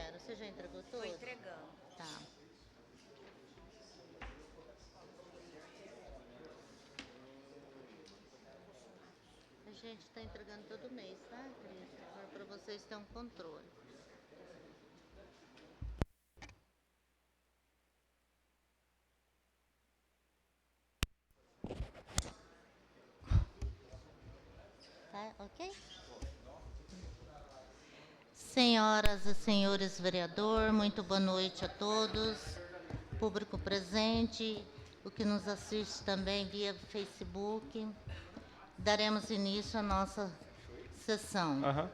quero. Você já entregou tudo? Estou entregando. Tá. A gente está entregando todo mês, tá, Cris? Para vocês terem um controle. Tá, ok? Senhoras e senhores vereadores, muito boa noite a todos, público presente, o que nos assiste também via Facebook. Daremos início à nossa sessão.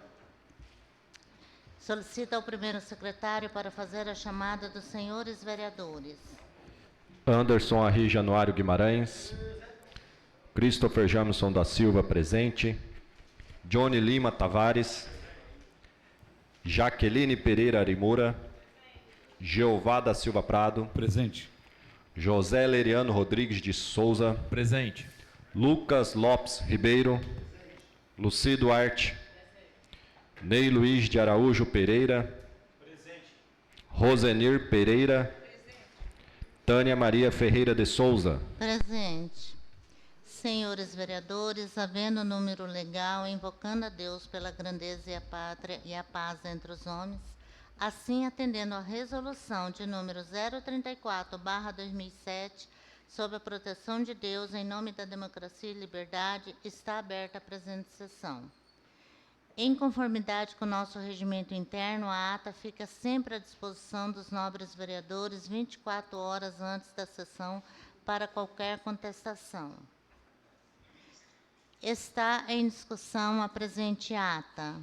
Solicito ao primeiro secretário para fazer a chamada dos senhores vereadores. Anderson Arri Januário Guimarães, Christopher Jamison da Silva presente, Johnny Lima Tavares, Jaqueline Pereira Arimura, Jeová da Silva Prado, presente, José Leriano Rodrigues de Souza, presente, Lucas Lopes Ribeiro, Luci Duarte, Ney Luiz de Araújo Pereira, presente, Rosenir Pereira, Tânia Maria Ferreira de Souza. Presente. Senhores vereadores, havendo número legal, invocando a Deus pela grandeza e a pátria e a paz entre os homens, assim atendendo à resolução de número 034/2007, sob a proteção de Deus, em nome da democracia e liberdade, está aberta a presente sessão. Em conformidade com o nosso regimento interno, a ata fica sempre à disposição dos nobres vereadores 24 horas antes da sessão para qualquer contestação. Está em discussão a presente ata.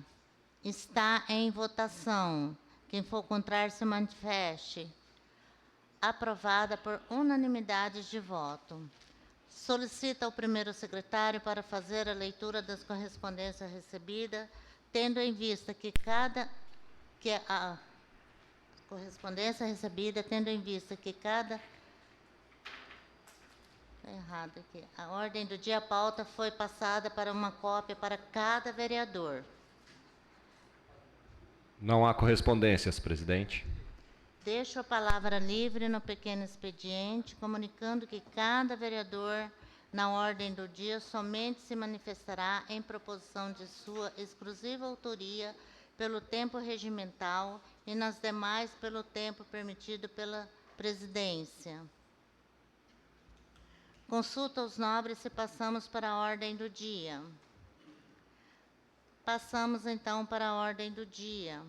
Está em votação. Quem for contrário se manifeste. Aprovada por unanimidade de voto. Solicita ao primeiro secretário para fazer a leitura das correspondências recebidas, tendo em vista que a correspondência recebida, tendo em vista que cada... Está errado aqui. A ordem do dia, a pauta foi passada para uma cópia para cada vereador. Não há correspondências, presidente. Deixo a palavra livre no pequeno expediente, comunicando que cada vereador, na ordem do dia, somente se manifestará em proposição de sua exclusiva autoria pelo tempo regimental e nas demais pelo tempo permitido pela presidência. Consulta aos nobres se passamos para a ordem do dia. Passamos, então, para a ordem do dia.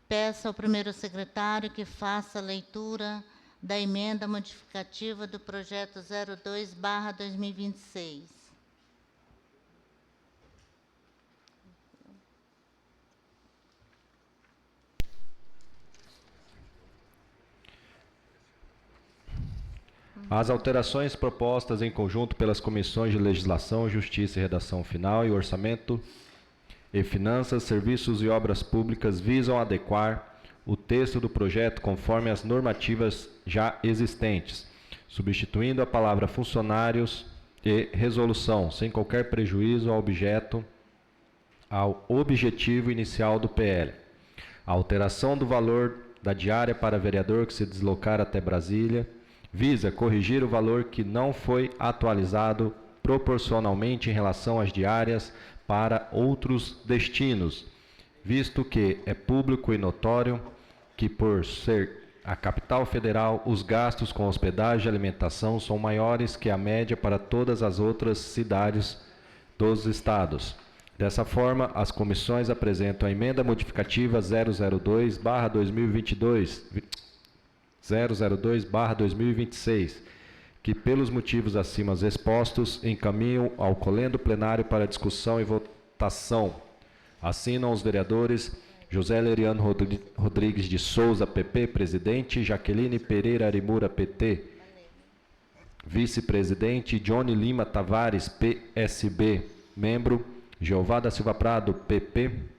Peço ao primeiro secretário que faça a leitura da emenda modificativa do projeto 02/2026. As alterações propostas em conjunto pelas comissões de Legislação, Justiça e Redação Final e Orçamento e Finanças, Serviços e Obras Públicas visam adequar o texto do projeto conforme as normativas já existentes, substituindo a palavra funcionários e resolução, sem qualquer prejuízo ao objetivo inicial do PL. A alteração do valor da diária para vereador que se deslocar até Brasília visa corrigir o valor que não foi atualizado proporcionalmente em relação às diárias para outros destinos, visto que é público e notório que, por ser a capital federal, os gastos com hospedagem e alimentação são maiores que a média para todas as outras cidades dos estados. Dessa forma, as comissões apresentam a emenda modificativa 002/2026, que, pelos motivos acima expostos, encaminham ao colendo plenário para discussão e votação. Assinam os vereadores José Leriano Rodrigues de Souza, PP, presidente, Jaqueline Pereira Arimura, PT, vice-presidente, Johnny Lima Tavares, PSB, membro, Jeová da Silva Prado, PP,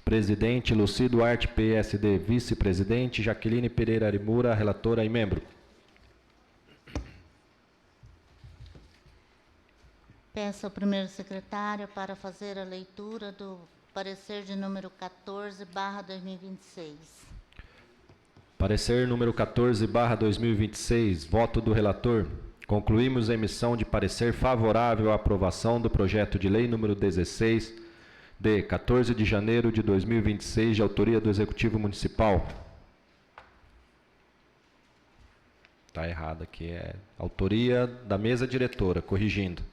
presidente, Luci Duarte, PSD, vice-presidente, Jaqueline Pereira Arimura, relatora e membro. Peço ao primeiro secretário para fazer a leitura do parecer de número 14/2026. Parecer número 14/2026, voto do relator. Concluímos a emissão de parecer favorável à aprovação do projeto de lei número 16, de 14 de janeiro de 2026, de autoria do Executivo Municipal. Está errado aqui, é autoria da mesa diretora, corrigindo.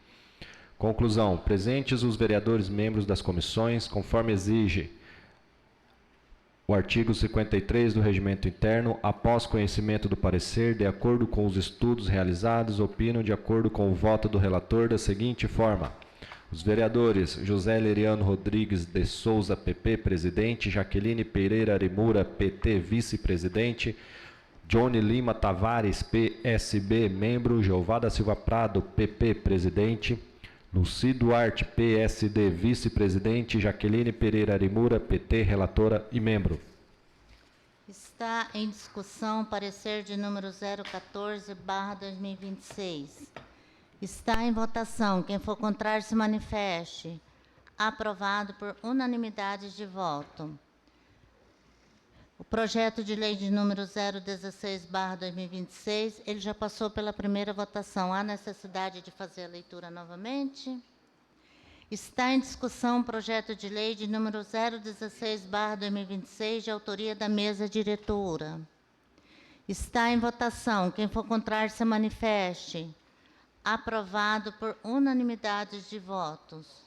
Conclusão. Presentes os vereadores membros das comissões, conforme exige o artigo 53 do Regimento Interno, após conhecimento do parecer, de acordo com os estudos realizados, opinam de acordo com o voto do relator da seguinte forma. Os vereadores José Leriano Rodrigues de Souza, PP, presidente, Jaqueline Pereira Arimura, PT, vice-presidente, Johnny Lima Tavares, PSB, membro, Jeová da Silva Prado, PP, presidente, Luci Duarte, PSD, vice-presidente, Jaqueline Pereira Arimura, PT, relatora e membro. Está em discussão parecer de número 014/2026. Está em votação. Quem for contrário se manifeste. Aprovado por unanimidade de voto. O projeto de lei de número 016/2026, ele já passou pela primeira votação. Há necessidade de fazer a leitura novamente? Está em discussão o projeto de lei de número 016/2026, de autoria da mesa diretora. Está em votação. Quem for contrário se manifeste. Aprovado por unanimidade de votos.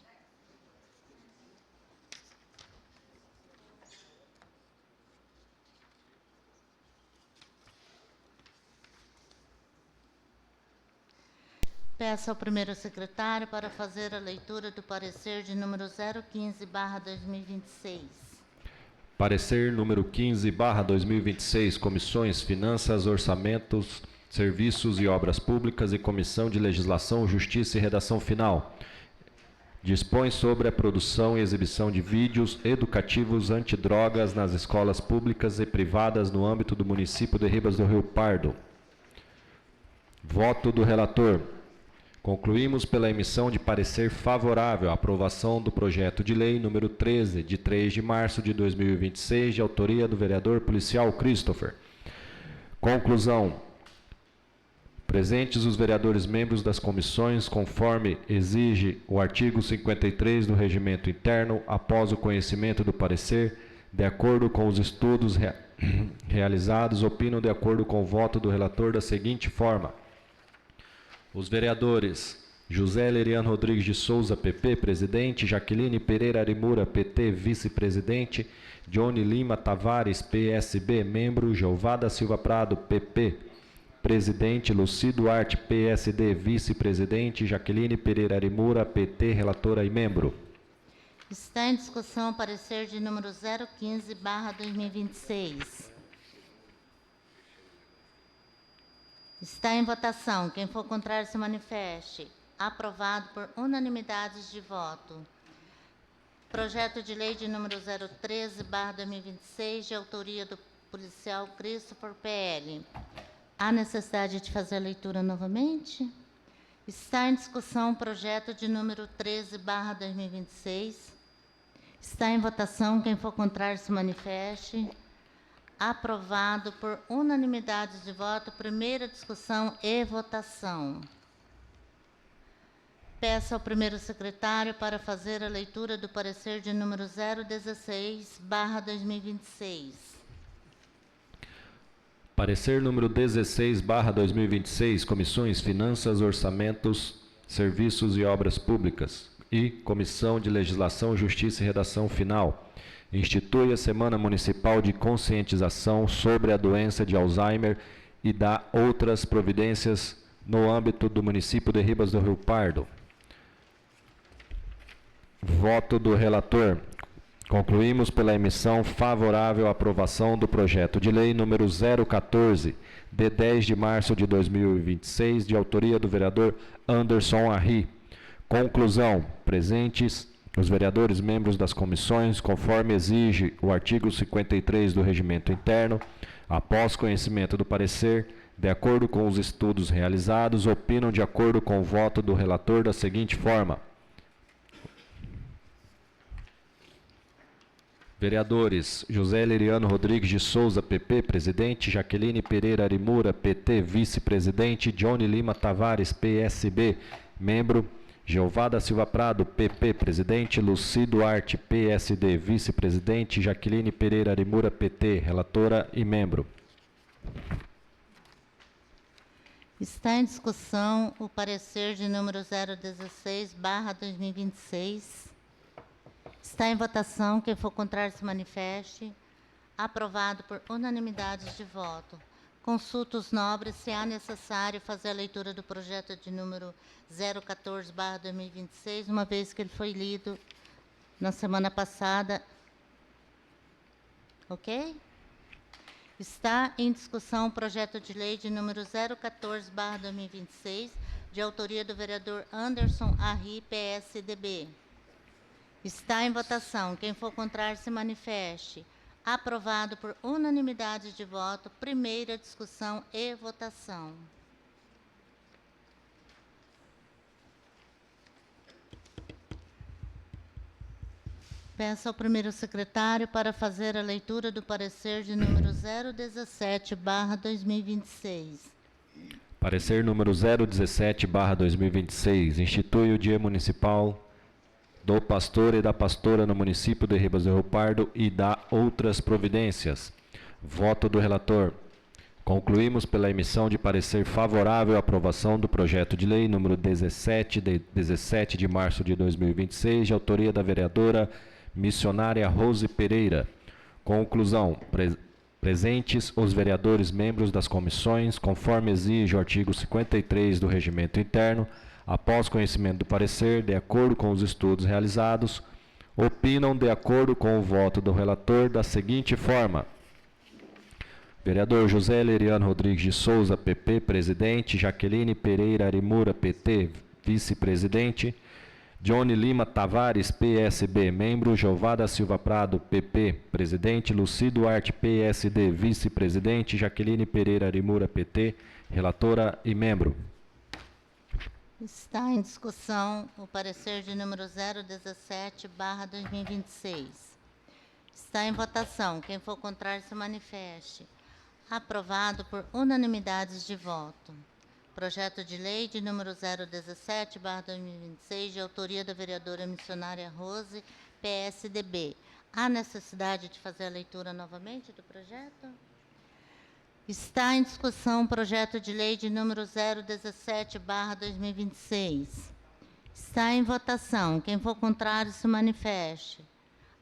Peço ao primeiro secretário para fazer a leitura do parecer de número 015/2026. Parecer número 15/2026, Comissões, Finanças, Orçamentos, Serviços e Obras Públicas e Comissão de Legislação, Justiça e Redação Final. Dispõe sobre a produção e exibição de vídeos educativos antidrogas nas escolas públicas e privadas no âmbito do município de Ribas do Rio Pardo. Voto do relator. Concluímos pela emissão de parecer favorável à aprovação do projeto de lei número 13, de 3 de março de 2026, de autoria do vereador policial Christopher. Conclusão. Presentes os vereadores membros das comissões, conforme exige o artigo 53 do Regimento Interno, após o conhecimento do parecer, de acordo com os estudos realizados, opinam de acordo com o voto do relator da seguinte forma. Os vereadores José Leriano Rodrigues de Souza, PP, presidente, Jaqueline Pereira Arimura, PT, vice-presidente, Johnny Lima Tavares, PSB, membro, Jeová da Silva Prado, PP, presidente, Luci Duarte, PSD, vice-presidente, Jaqueline Pereira Arimura, PT, relatora e membro. Está em discussão o parecer de número 015/2026. Está em votação. Quem for contrário se manifeste. Aprovado por unanimidade de voto. Projeto de lei de número 013/2026, de autoria do policial Christopher, PL. Há necessidade de fazer a leitura novamente? Está em discussão o projeto de número 13/2026. Está em votação. Quem for contrário se manifeste. Aprovado por unanimidade de voto. Primeira discussão e votação. Peço ao primeiro secretário para fazer a leitura do parecer de número 016/2026. Parecer número 16/2026, Comissões, Finanças, Orçamentos, Serviços e Obras Públicas e Comissão de Legislação, Justiça e Redação Final. Institui a Semana Municipal de Conscientização sobre a doença de Alzheimer e dá outras providências no âmbito do município de Ribas do Rio Pardo. Voto do relator. Concluímos pela emissão favorável à aprovação do projeto de lei número 014, de 10 de março de 2026, de autoria do vereador Anderson Arri. Conclusão. Presentes os vereadores membros das comissões, conforme exige o artigo 53 do Regimento Interno, após conhecimento do parecer, de acordo com os estudos realizados, opinam de acordo com o voto do relator da seguinte forma. Vereadores: José Leriano Rodrigues de Souza, PP, presidente; Jaqueline Pereira Arimura, PT, vice-presidente; Johnny Lima Tavares, PSB, membro; Jeová da Silva Prado, PP, presidente; Luci Duarte, PSD, vice-presidente; Jaqueline Pereira Arimura, PT, relatora e membro. Está em discussão o parecer de número 016/2026. Está em votação. Quem for contrário se manifeste. Aprovado por unanimidade de voto. Consulta os nobres se há necessário fazer a leitura do projeto de número 014/2026, uma vez que ele foi lido na semana passada. Ok? Está em discussão o projeto de lei de número 014/2026, de autoria do vereador Anderson Arri, PSDB. Está em votação. Quem for contrário se manifeste. Aprovado por unanimidade de voto. Primeira discussão e votação. Peço ao primeiro secretário para fazer a leitura do parecer de número 017/2026. Parecer número 017/2026. Institui o Dia Municipal do Pastor e da Pastora no município de Ribas do Rio Pardo e dá outras providências. Voto do relator. Concluímos pela emissão de parecer favorável à aprovação do projeto de lei número 17, de 17 de março de 2026, de autoria da vereadora missionária Rose Pereira. Conclusão. Presentes os vereadores membros das comissões, conforme exige o artigo 53 do Regimento Interno, após conhecimento do parecer, de acordo com os estudos realizados, opinam de acordo com o voto do relator da seguinte forma. Vereador José Leriano Rodrigues de Souza, PP, presidente; Jaqueline Pereira Arimura, PT, vice-presidente; Johnny Lima Tavares, PSB, membro; Jeová da Silva Prado, PP, presidente; Luci Duarte, PSD, vice-presidente; Jaqueline Pereira Arimura, PT, relatora e membro. Está em discussão o parecer de número 017/2026. Está em votação. Quem for contrário se manifeste. Aprovado por unanimidade de voto. Projeto de lei de número 017/2026, de autoria da vereadora missionária Rose, PSDB. Há necessidade de fazer a leitura novamente do projeto? Está em discussão o projeto de lei de número 017/2026. Está em votação. Quem for contrário se manifeste.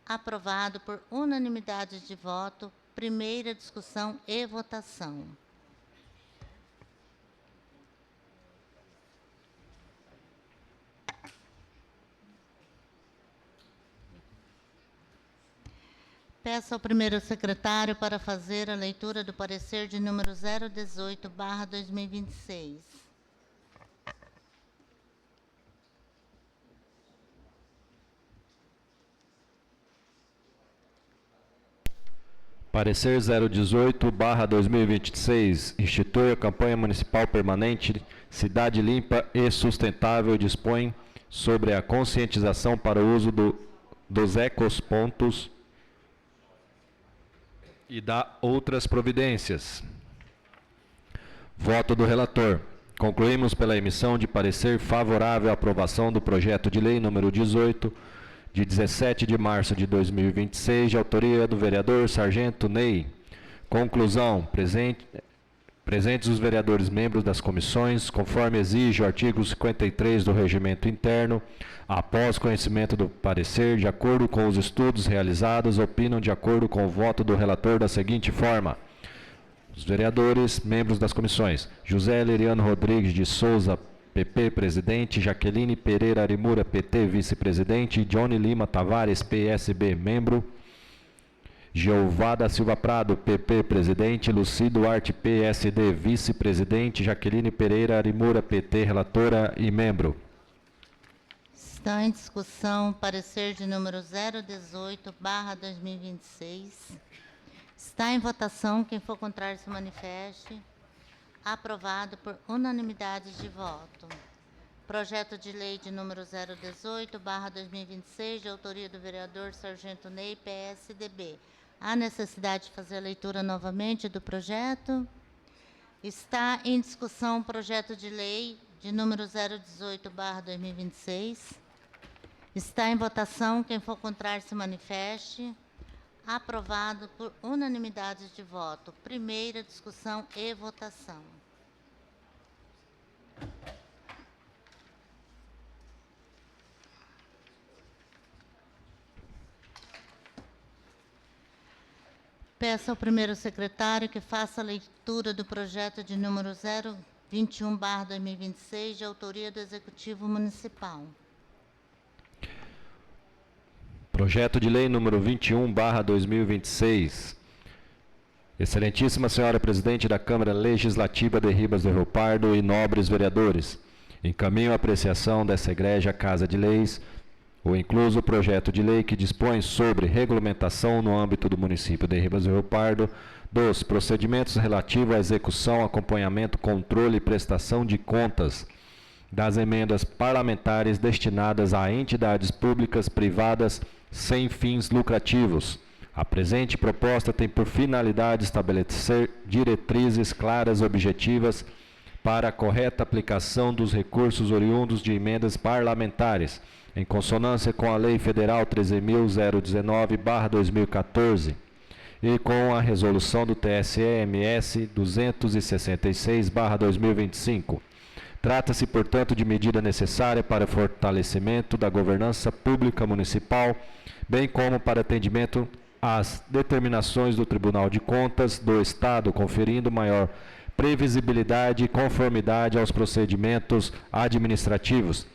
Aprovado por unanimidade de voto. Primeira discussão e votação. Peço ao primeiro secretário para fazer a leitura do parecer de número 018/2026. Parecer 018/2026. Institui a campanha municipal permanente Cidade Limpa e Sustentável e dispõe sobre a conscientização para o uso dos ecospontos e dá outras providências. Voto do relator. Concluímos pela emissão de parecer favorável à aprovação do projeto de lei número 18, de 17 de março de 2026, de autoria do vereador Sargento Ney. Conclusão. Presentes os vereadores membros das comissões, conforme exige o artigo 53 do Regimento Interno, após conhecimento do parecer, de acordo com os estudos realizados, opinam de acordo com o voto do relator da seguinte forma. Os vereadores membros das comissões: José Leriano Rodrigues de Souza, PP, presidente; Jaqueline Pereira Arimura, PT, vice-presidente; Johnny Lima Tavares, PSB, membro; Jeová da Silva Prado, PP, presidente; Luci Duarte, PSD, vice-presidente; Jaqueline Pereira Arimura, PT, relatora e membro. Está em discussão o parecer de número 018/2026. Está em votação. Quem for contrário se manifeste. Aprovado por unanimidade de voto. Projeto de lei de número 018/2026, de autoria do vereador Sargento Ney, PSDB. Há necessidade de fazer a leitura novamente do projeto? Está em discussão o projeto de lei de número 018/2026. Está em votação. Quem for contrário se manifeste. Aprovado por unanimidade de voto. Primeira discussão e votação. Peço ao primeiro secretário que faça a leitura do projeto de número 021/2026, de autoria do Executivo Municipal. Projeto de lei número 21/2026. Excelentíssima Senhora Presidente da Câmara Legislativa de Ribas do Rio Pardo e nobres vereadores, encaminho a apreciação dessa egrégia Casa de Leis o incluso projeto de lei que dispõe sobre regulamentação no âmbito do município de Ribas do Rio Pardo dos procedimentos relativos à execução, acompanhamento, controle e prestação de contas das emendas parlamentares destinadas a entidades públicas privadas sem fins lucrativos. A presente proposta tem por finalidade estabelecer diretrizes claras e objetivas para a correta aplicação dos recursos oriundos de emendas parlamentares, em consonância com a Lei Federal 13.019/2014 e com a Resolução do TSE-MS 266/2025. Trata-se, portanto, de medida necessária para o fortalecimento da governança pública municipal, bem como para atendimento às determinações do Tribunal de Contas do Estado, conferindo maior previsibilidade e conformidade aos procedimentos administrativos.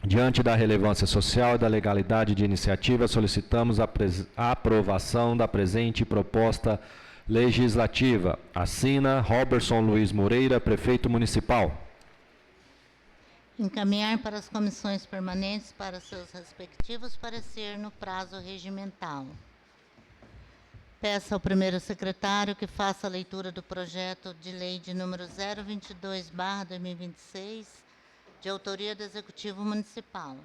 Diante da relevância social e da legalidade de iniciativa, solicitamos a aprovação da presente proposta legislativa. Assina Roberson Luiz Moreira, Prefeito Municipal. Encaminhar para as comissões permanentes para seus respectivos parecer no prazo regimental. Peço ao primeiro secretário que faça a leitura do projeto de lei de número 022/2026, de autoria do Executivo Municipal.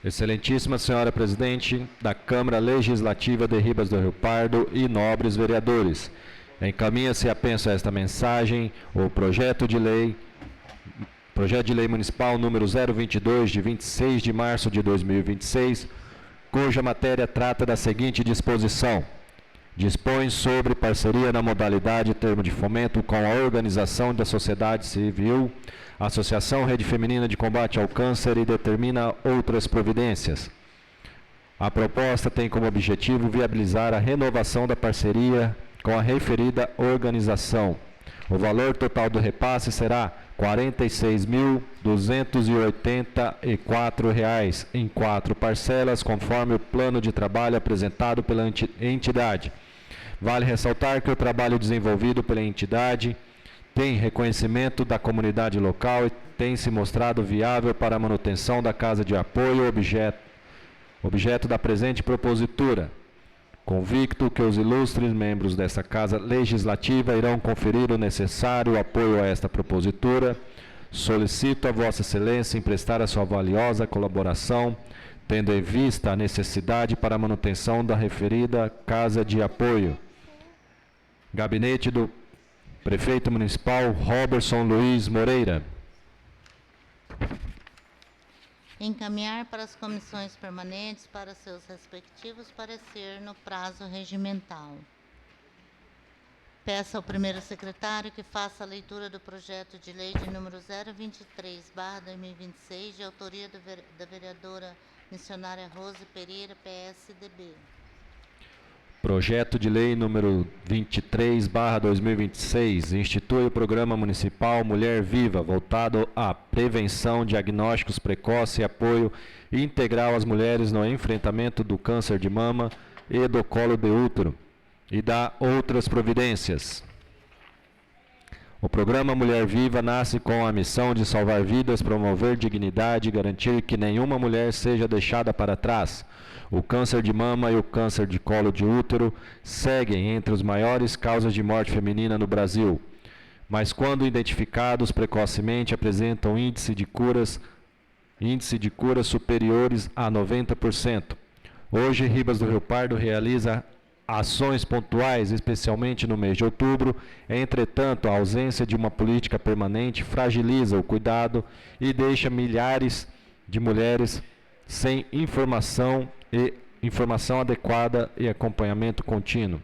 Excelentíssima Senhora Presidente da Câmara Legislativa de Ribas do Rio Pardo e nobres vereadores, encaminha-se apenso a esta mensagem o projeto de lei municipal número 022, de 26 de março de 2026, cuja matéria trata da seguinte disposição: dispõe sobre parceria na modalidade termo de fomento com a Organização da Sociedade Civil, Associação Rede Feminina de Combate ao Câncer e determina outras providências. A proposta tem como objetivo viabilizar a renovação da parceria com a referida organização. O valor total do repasse será R$ 46.284 em 4 parcelas, conforme o plano de trabalho apresentado pela entidade. Vale ressaltar que o trabalho desenvolvido pela entidade tem reconhecimento da comunidade local e tem se mostrado viável para a manutenção da casa de apoio objeto da presente propositura. Convicto que os ilustres membros dessa Casa Legislativa irão conferir o necessário apoio a esta propositura, solicito a Vossa Excelência em prestar a sua valiosa colaboração, tendo em vista a necessidade para a manutenção da referida Casa de Apoio. Gabinete do Prefeito Municipal Roberson Luiz Moreira. Encaminhar para as comissões permanentes para seus respectivos parecer no prazo regimental. Peço ao primeiro secretário que faça a leitura do projeto de lei de número 023/2026, de autoria da vereadora missionária Rose Pereira, PSDB. Projeto de lei número 23/2026 institui o Programa Municipal Mulher Viva, voltado à prevenção, diagnósticos precoces e apoio integral às mulheres no enfrentamento do câncer de mama e do colo de útero, e dá outras providências. O programa Mulher Viva nasce com a missão de salvar vidas, promover dignidade e garantir que nenhuma mulher seja deixada para trás. O câncer de mama e o câncer de colo de útero seguem entre as maiores causas de morte feminina no Brasil, mas quando identificados precocemente apresentam índice de curas superiores a 90%. Hoje, Ribas do Rio Pardo realiza ações pontuais, especialmente no mês de outubro. Entretanto, a ausência de uma política permanente fragiliza o cuidado e deixa milhares de mulheres sem informação adequada e acompanhamento contínuo.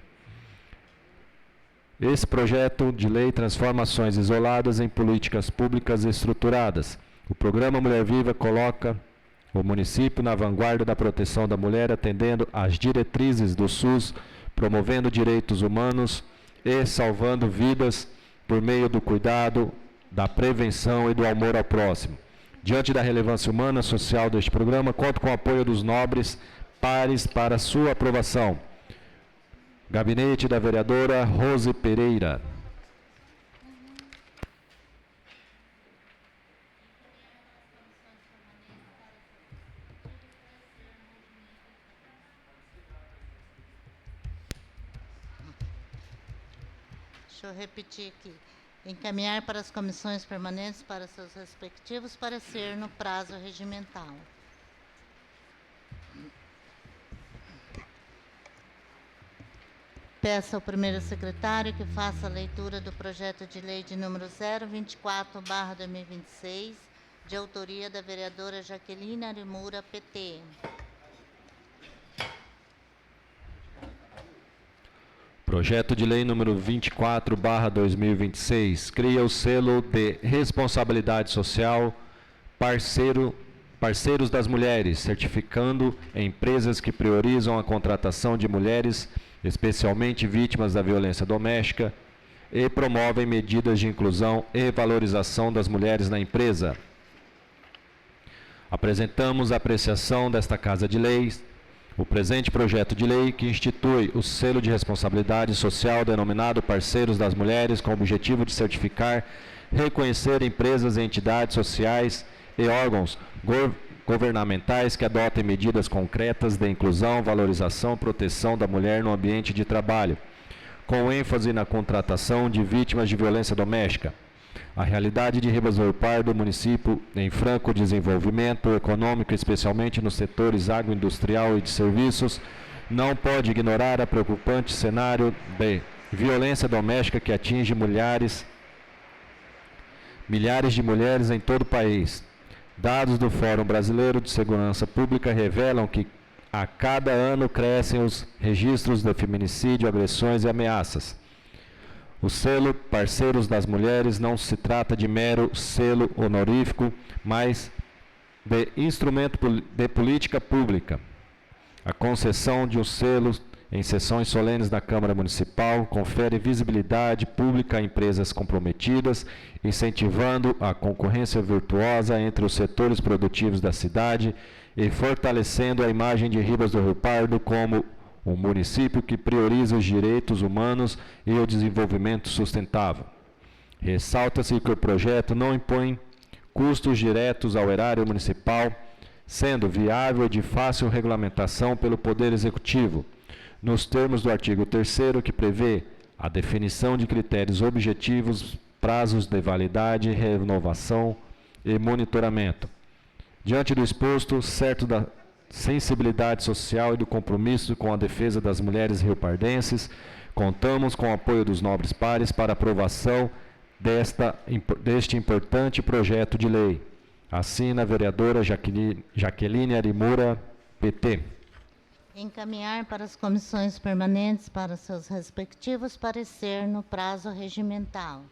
Esse projeto de lei transforma ações isoladas em políticas públicas estruturadas. O programa Mulher Viva coloca o município na vanguarda da proteção da mulher, atendendo às diretrizes do SUS, promovendo direitos humanos e salvando vidas por meio do cuidado, da prevenção e do amor ao próximo. Diante da relevância humana e social deste programa, conto com o apoio dos nobres pares para sua aprovação. Gabinete da vereadora Rose Pereira. Deixa eu repetir aqui. Encaminhar para as comissões permanentes para seus respectivos parecer no prazo regimental. Peço ao primeiro secretário que faça a leitura do projeto de lei de número 024/2026, de autoria da vereadora Jaqueline Arimura, PT. Projeto de lei número 24/2026 cria o selo de responsabilidade social Parceiros das Mulheres, certificando empresas que priorizam a contratação de mulheres, especialmente vítimas da violência doméstica, e promovem medidas de inclusão e valorização das mulheres na empresa. Apresentamos a apreciação desta Casa de Leis o presente projeto de lei, que institui o selo de responsabilidade social denominado Parceiros das Mulheres, com o objetivo de certificar, reconhecer empresas e entidades sociais e órgãos governamentais que adotem medidas concretas de inclusão, valorização e proteção da mulher no ambiente de trabalho, com ênfase na contratação de vítimas de violência doméstica. A realidade de Ribas do Rio Pardo, município em franco desenvolvimento econômico, especialmente nos setores agroindustrial e de serviços, não pode ignorar a preocupante cenário de violência doméstica que atinge milhares de mulheres em todo o país. Dados do Fórum Brasileiro de Segurança Pública revelam que a cada ano crescem os registros de feminicídio, agressões e ameaças. O selo Parceiros das Mulheres não se trata de mero selo honorífico, mas de instrumento de política pública. A concessão de um selo em sessões solenes da Câmara Municipal confere visibilidade pública a empresas comprometidas, incentivando a concorrência virtuosa entre os setores produtivos da cidade e fortalecendo a imagem de Ribas do Rio Pardo como um município que prioriza os direitos humanos e o desenvolvimento sustentável. Ressalta-se que o projeto não impõe custos diretos ao erário municipal, sendo viável e de fácil regulamentação pelo Poder Executivo, nos termos do artigo 3º, que prevê a definição de critérios objetivos, prazos de validade, renovação e monitoramento. Diante do exposto, certo da sensibilidade social e do compromisso com a defesa das mulheres riopardenses, contamos com o apoio dos nobres pares para aprovação deste importante projeto de lei. Assina a vereadora Jaqueline Arimura, PT. Encaminhar para as comissões permanentes para seus respectivos parecer no prazo regimental.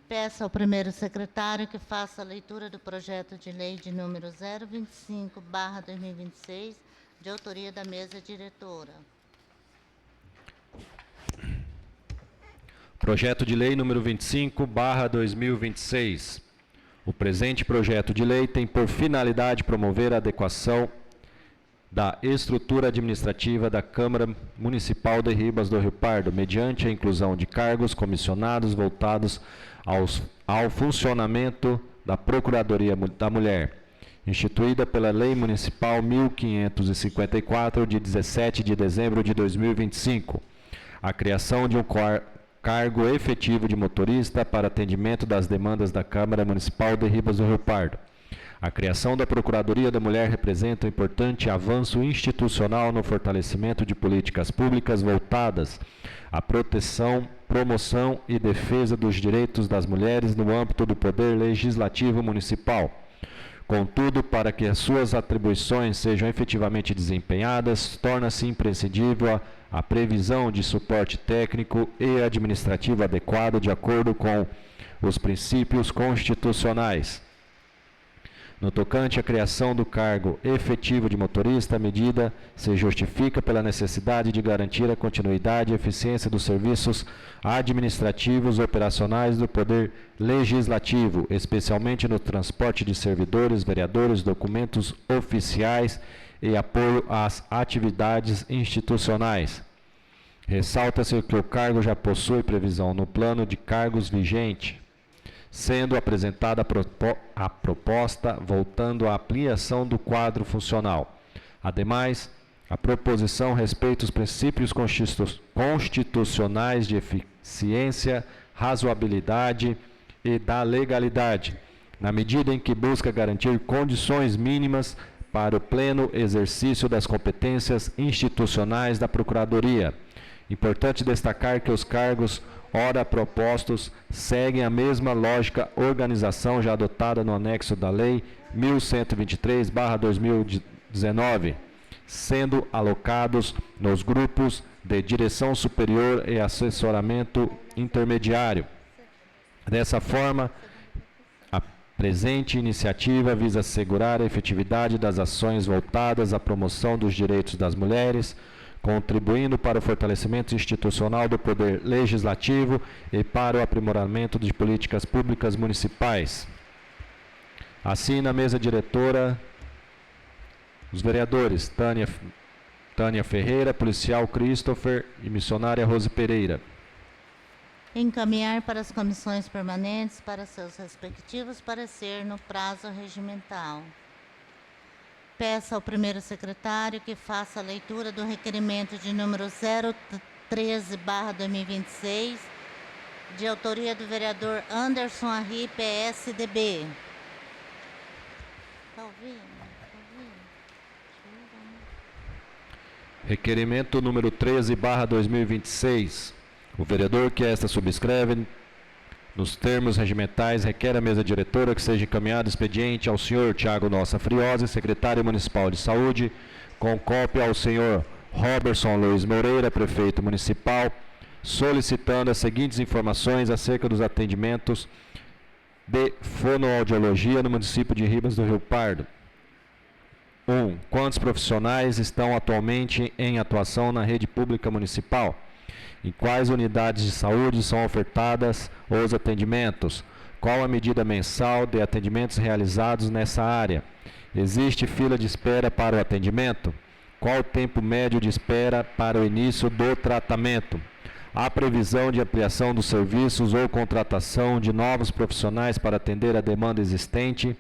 Peço ao primeiro secretário que faça a leitura do projeto de lei de número 025/2026, de autoria da mesa diretora. Projeto de lei número 25/2026. O presente projeto de lei tem por finalidade promover a adequação da estrutura administrativa da Câmara Municipal de Ribas do Rio Pardo, mediante a inclusão de cargos comissionados voltados ao funcionamento da Procuradoria da Mulher, instituída pela Lei Municipal 1554, de 17 de dezembro de 2025, a criação de um cargo efetivo de motorista para atendimento das demandas da Câmara Municipal de Ribas do Rio Pardo. A criação da Procuradoria da Mulher representa um importante avanço institucional no fortalecimento de políticas públicas voltadas à proteção, promoção e defesa dos direitos das mulheres no âmbito do Poder Legislativo Municipal. Contudo, para que as suas atribuições sejam efetivamente desempenhadas, torna-se imprescindível a previsão de suporte técnico e administrativo adequado de acordo com os princípios constitucionais. No tocante à criação do cargo efetivo de motorista, a medida se justifica pela necessidade de garantir a continuidade e eficiência dos serviços administrativos operacionais do Poder Legislativo, especialmente no transporte de servidores, vereadores, documentos oficiais e apoio às atividades institucionais. Ressalta-se que o cargo já possui previsão no plano de cargos vigente, sendo apresentada a proposta voltando à ampliação do quadro funcional. Ademais, a proposição respeita os princípios constitucionais de eficiência, razoabilidade e da legalidade, na medida em que busca garantir condições mínimas para o pleno exercício das competências institucionais da Procuradoria. Importante destacar que os cargos ora propostos seguem a mesma lógica organização já adotada no anexo da Lei 1123/2019, sendo alocados nos grupos de direção superior e assessoramento intermediário. Dessa forma, a presente iniciativa visa assegurar a efetividade das ações voltadas à promoção dos direitos das mulheres, contribuindo para o fortalecimento institucional do Poder Legislativo e para o aprimoramento de políticas públicas municipais. Assim, na mesa diretora, os vereadores Tânia Ferreira, policial Christopher e missionária Rose Pereira. Encaminhar para as comissões permanentes para seus respectivos parecer no prazo regimental. Peço ao primeiro secretário que faça a leitura do requerimento de número 013/2026, de autoria do vereador Anderson Arri, PSDB. Está ouvindo? Requerimento número 13/2026. O vereador que esta subscreve, nos termos regimentais, requer à mesa diretora que seja encaminhado expediente ao senhor Tiago Nossa Friose, secretário municipal de saúde, com cópia ao senhor Robertson Luiz Moreira, prefeito municipal, solicitando as seguintes informações acerca dos atendimentos de fonoaudiologia no município de Ribas do Rio Pardo. 1. Quantos profissionais estão atualmente em atuação na rede pública municipal? Em quais unidades de saúde são ofertadas os atendimentos? Qual a medida mensal de atendimentos realizados nessa área? Existe fila de espera para o atendimento? Qual o tempo médio de espera para o início do tratamento? Há previsão de ampliação dos serviços ou contratação de novos profissionais para atender a demanda existente?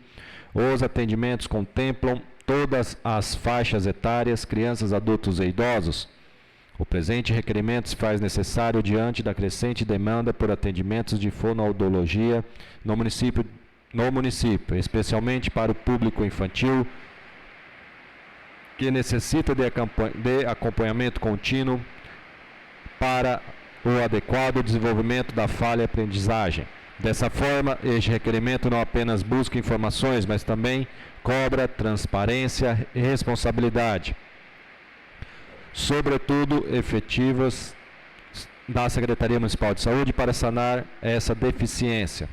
Os atendimentos contemplam todas as faixas etárias, crianças, adultos e idosos? O presente requerimento se faz necessário diante da crescente demanda por atendimentos de fonoaudiologia no município, especialmente para o público infantil, que necessita de acompanhamento contínuo para o adequado desenvolvimento da falha e aprendizagem. Dessa forma, este requerimento não apenas busca informações, mas também cobra transparência e responsabilidade, sobretudo efetivas, da Secretaria Municipal de Saúde para sanar essa deficiência.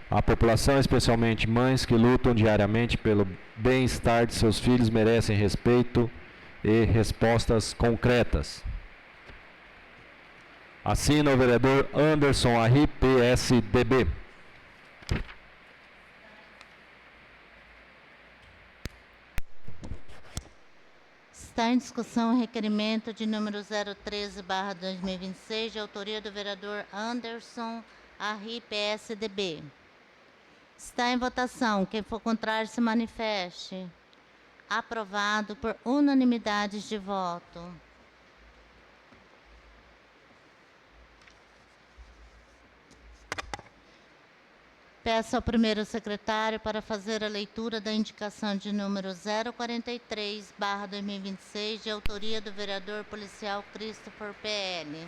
A população, especialmente mães que lutam diariamente pelo bem-estar de seus filhos, merecem respeito e respostas concretas. Assina o vereador Anderson Arri, PSDB. Está em discussão o requerimento de número 013/2026, de autoria do vereador Anderson Arri, PSDB. Está em votação. Quem for contrário, se manifeste. Aprovado por unanimidade de voto. Peço ao primeiro secretário para fazer a leitura da indicação de número 043/2026, de autoria do vereador policial Christopher, PL.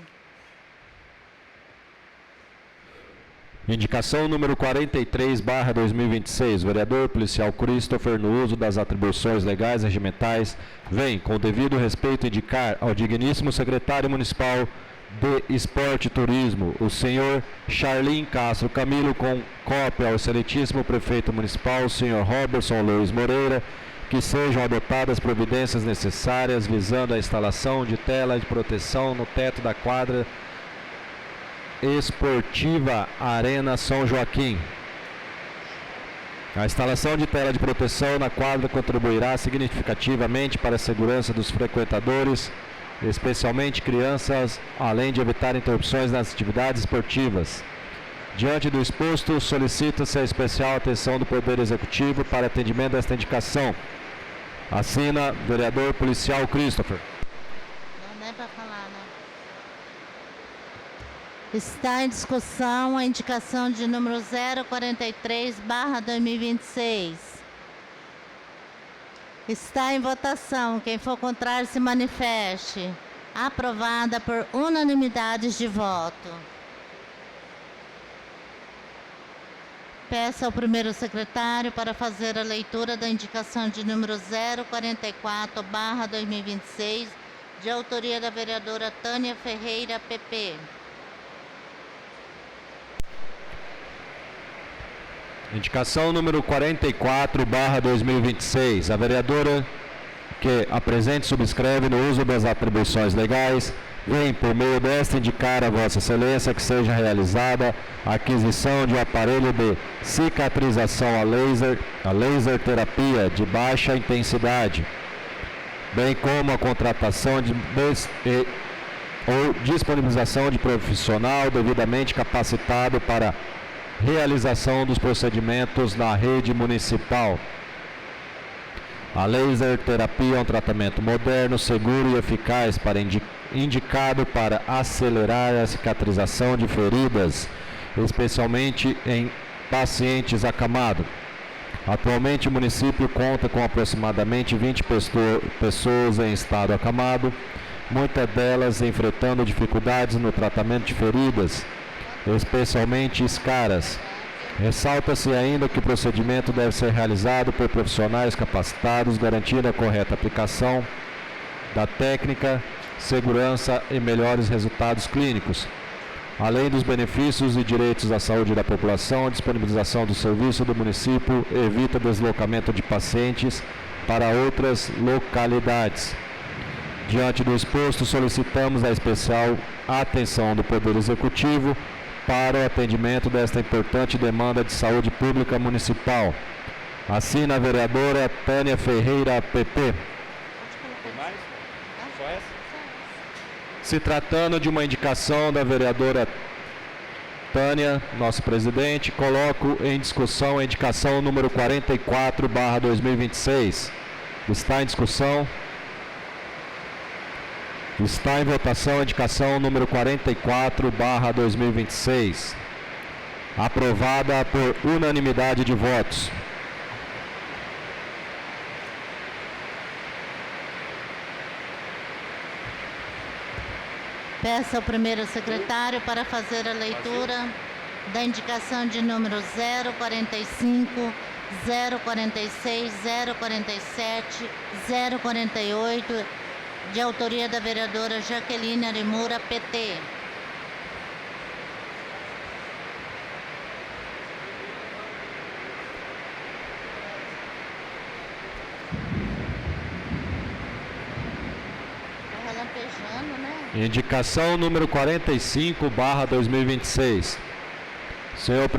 Indicação número 43/2026, vereador policial Christopher, no uso das atribuições legais e regimentais, vem, com devido respeito, indicar ao digníssimo secretário municipal de Esporte e Turismo, o senhor Charlin Castro Camilo, com cópia ao excelentíssimo prefeito municipal, o senhor Robertson Luiz Moreira, que sejam adotadas providências necessárias visando a instalação de tela de proteção no teto da quadra esportiva Arena São Joaquim. A instalação de tela de proteção na quadra contribuirá significativamente para a segurança dos frequentadores, especialmente crianças, além de evitar interrupções nas atividades esportivas. Diante do exposto, solicita-se a especial atenção do Poder Executivo para atendimento desta indicação. Assina, vereador policial Christopher. Não é para falar, né? Está em discussão a indicação de número 043/2026. Está em votação. Quem for contrário, se manifeste. Aprovada por unanimidade de voto. Peço ao primeiro secretário para fazer a leitura da indicação de número 044/2026, de autoria da vereadora Tânia Ferreira, PP. Indicação número 44/2026. A vereadora que apresente e subscreve no uso das atribuições legais vem, por meio desta, indicar a Vossa Excelência que seja realizada a aquisição de um aparelho de cicatrização a laser terapia de baixa intensidade, bem como a contratação ou disponibilização de profissional devidamente capacitado para realização dos procedimentos na rede municipal. A laser terapia é um tratamento moderno, seguro e eficaz indicado para acelerar a cicatrização de feridas, especialmente em pacientes acamados. Atualmente, o município conta com aproximadamente 20 pessoas em estado acamado, muitas delas enfrentando dificuldades no tratamento de feridas, especialmente escaras. Ressalta-se ainda que o procedimento deve ser realizado por profissionais capacitados, garantindo a correta aplicação da técnica, segurança e melhores resultados clínicos. Além dos benefícios e direitos à saúde da população, a disponibilização do serviço do município evita deslocamento de pacientes para outras localidades. Diante do exposto, solicitamos a especial atenção do Poder Executivo para o atendimento desta importante demanda de saúde pública municipal. Assina a vereadora Tânia Ferreira, PP. Se tratando de uma indicação da vereadora Tânia, nosso presidente, coloco em discussão a indicação número 44/2026. Está em discussão. Está em votação a indicação número 44/2026. Aprovada por unanimidade de votos. Peço ao primeiro secretário para fazer a leitura da indicação de número 045, 046, 047, 048, de autoria da vereadora Jaqueline Arimura, PT. Tá relampejando, né? Indicação número 45/2026. Senhora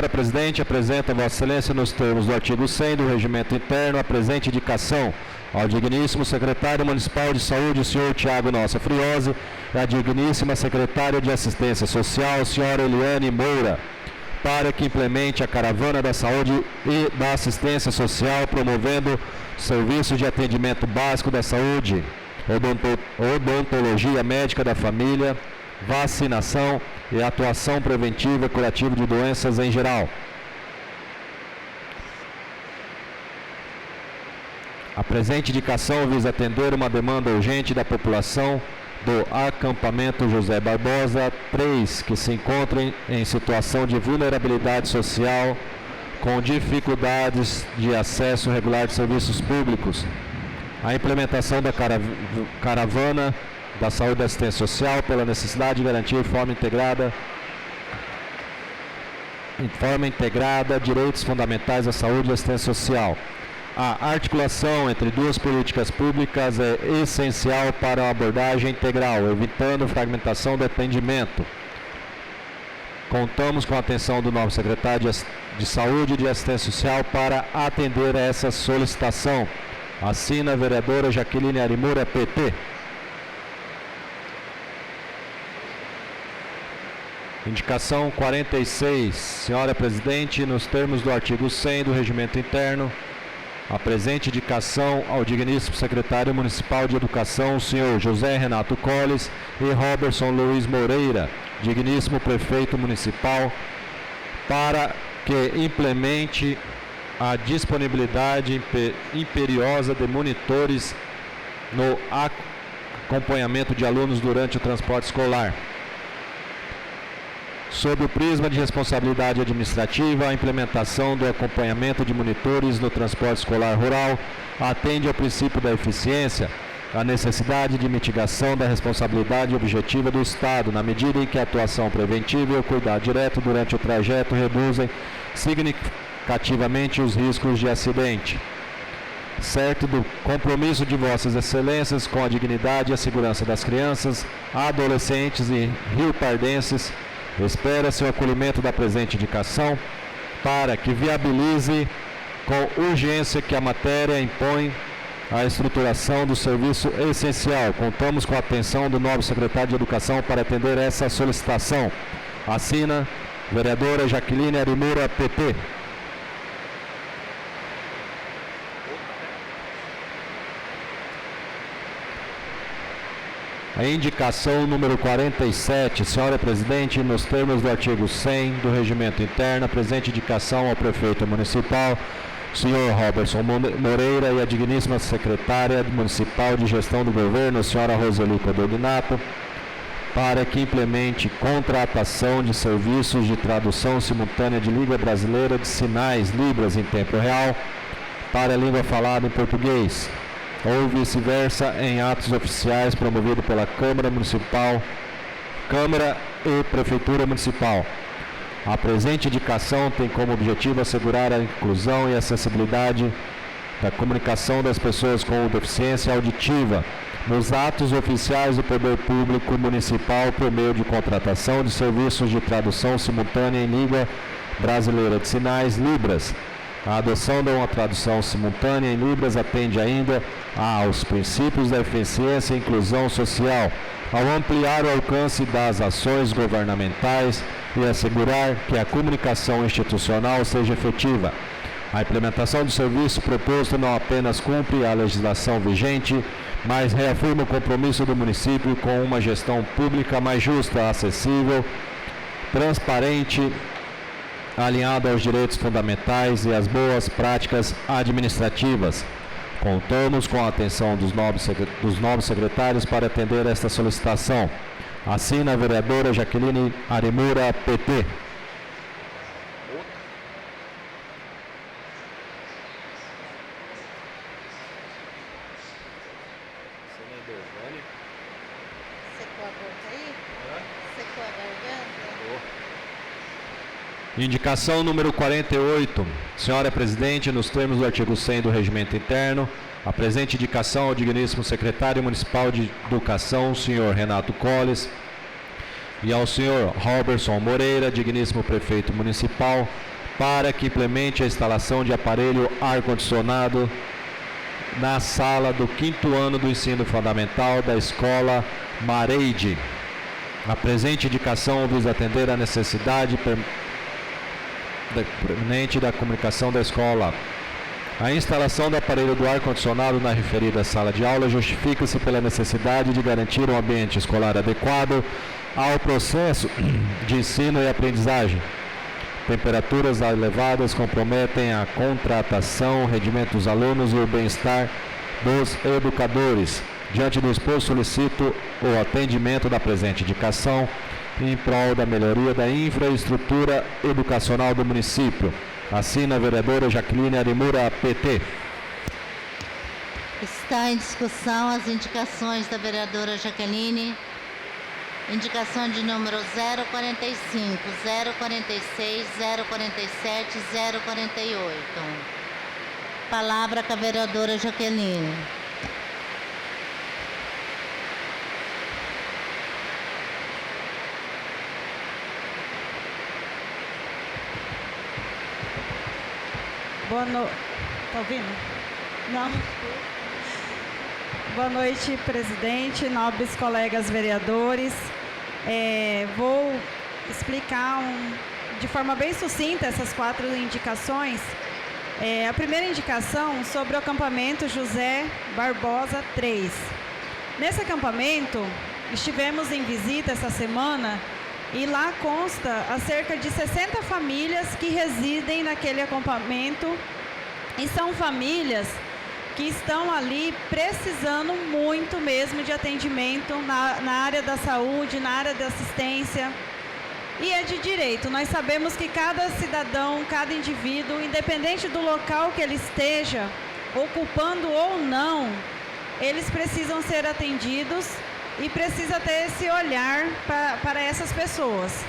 Presidente, apresenta a Vossa Excelência, nos termos do artigo 100 do Regimento Interno, a presente indicação, ao digníssimo secretário municipal de saúde, o senhor Tiago Nossa Friose, e à digníssima secretária de assistência social, a senhora Eliane Moura, para que implemente a caravana da saúde e da assistência social, promovendo serviços de atendimento básico da saúde, odontologia médica da família, vacinação e atuação preventiva e curativa de doenças em geral. A presente indicação visa atender uma demanda urgente da população do acampamento José Barbosa 3, que se encontrem em situação de vulnerabilidade social, com dificuldades de acesso regular de serviços públicos. A implementação da caravana da saúde e assistência social pela necessidade de garantir de forma integrada direitos fundamentais à saúde e assistência social. A articulação entre duas políticas públicas é essencial para uma abordagem integral, evitando fragmentação do atendimento. Contamos com a atenção do novo secretário de Saúde e de Assistência Social para atender a essa solicitação. Assina a vereadora Jaqueline Arimura, PT. Indicação 46. Senhora Presidente, nos termos do artigo 100 do Regimento Interno, a presente indicação ao digníssimo secretário municipal de Educação, o senhor José Renato Colles, e Robertson Luiz Moreira, digníssimo prefeito municipal, para que implemente a disponibilidade imperiosa de monitores no acompanhamento de alunos durante o transporte escolar. Sob o prisma de responsabilidade administrativa, a implementação do acompanhamento de monitores no transporte escolar rural atende ao princípio da eficiência, à necessidade de mitigação da responsabilidade objetiva do Estado, na medida em que a atuação preventiva e o cuidado direto durante o trajeto reduzem significativamente os riscos de acidente. Certo do compromisso de Vossas Excelências com a dignidade e a segurança das crianças, adolescentes e riopardenses, espera-se o acolhimento da presente indicação para que viabilize com urgência que a matéria impõe a estruturação do serviço essencial. Contamos com a atenção do novo secretário de Educação para atender essa solicitação. Assina vereadora Jaqueline Arimura, PT. A indicação número 47, senhora Presidente, nos termos do artigo 100 do Regimento Interno, a presente indicação ao prefeito municipal, senhor Robertson Moreira, e a digníssima secretária municipal de gestão do governo, senhora Roseli Codognato, para que implemente contratação de serviços de tradução simultânea de língua brasileira de sinais, Libras, em tempo real, para a língua falada em português, ou vice-versa, em atos oficiais promovido pela Câmara e Prefeitura Municipal. A presente indicação tem como objetivo assegurar a inclusão e acessibilidade da comunicação das pessoas com deficiência auditiva nos atos oficiais do Poder Público Municipal por meio de contratação de serviços de tradução simultânea em língua brasileira de sinais, Libras. A adoção de uma tradução simultânea em Libras atende ainda aos princípios da eficiência e inclusão social, ao ampliar o alcance das ações governamentais e assegurar que a comunicação institucional seja efetiva. A implementação do serviço proposto não apenas cumpre a legislação vigente, mas reafirma o compromisso do município com uma gestão pública mais justa, acessível, transparente, alinhado aos direitos fundamentais e às boas práticas administrativas. Contamos com a atenção dos novos secretários para atender esta solicitação. Assina a vereadora Jaqueline Arimura, PT. Secou a boca aí? Secou a garganta? Indicação número 48. Senhora Presidente, nos termos do artigo 100 do Regimento Interno, a presente indicação ao digníssimo secretário municipal de Educação, senhor Renato Colles, e ao senhor Robertson Moreira, digníssimo prefeito municipal, para que implemente a instalação de aparelho ar-condicionado na sala do 5º ano do ensino fundamental da Escola Mareide. A presente indicação visa atender à necessidade permanente da comunicação da escola. A instalação do aparelho do ar-condicionado na referida sala de aula justifica-se pela necessidade de garantir um ambiente escolar adequado ao processo de ensino e aprendizagem. Temperaturas elevadas comprometem a contratação, o rendimento dos alunos e o bem-estar dos educadores. Diante do exposto, solicito o atendimento da presente indicação em prol da melhoria da infraestrutura educacional do município. Assina a vereadora Jaqueline Arimura, PT. Está em discussão as indicações da vereadora Jaqueline. Indicação de número 045, 046, 047, 048. Palavra com a vereadora Jaqueline. Boa noite. Está ouvindo? Não? Boa noite, presidente, nobres colegas vereadores. Vou explicar de forma bem sucinta essas 4 indicações. A primeira indicação sobre o acampamento José Barbosa 3. Nesse acampamento, estivemos em visita essa semana e lá consta a cerca de 60 famílias que residem naquele acampamento e são famílias que estão ali precisando muito mesmo de atendimento na área da saúde, na área da assistência. E é de direito. Nós sabemos que cada cidadão, cada indivíduo, independente do local que ele esteja, ocupando ou não, eles precisam ser atendidos e precisa ter esse olhar para essas pessoas.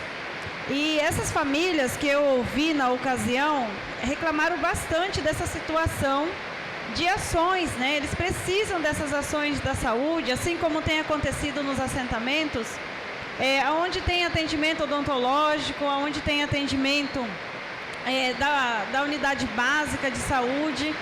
E essas famílias que eu ouvi na ocasião reclamaram bastante dessa situação de ações, né? Eles precisam dessas ações da saúde, assim como tem acontecido nos assentamentos, onde tem atendimento odontológico, onde tem atendimento da unidade básica de saúde,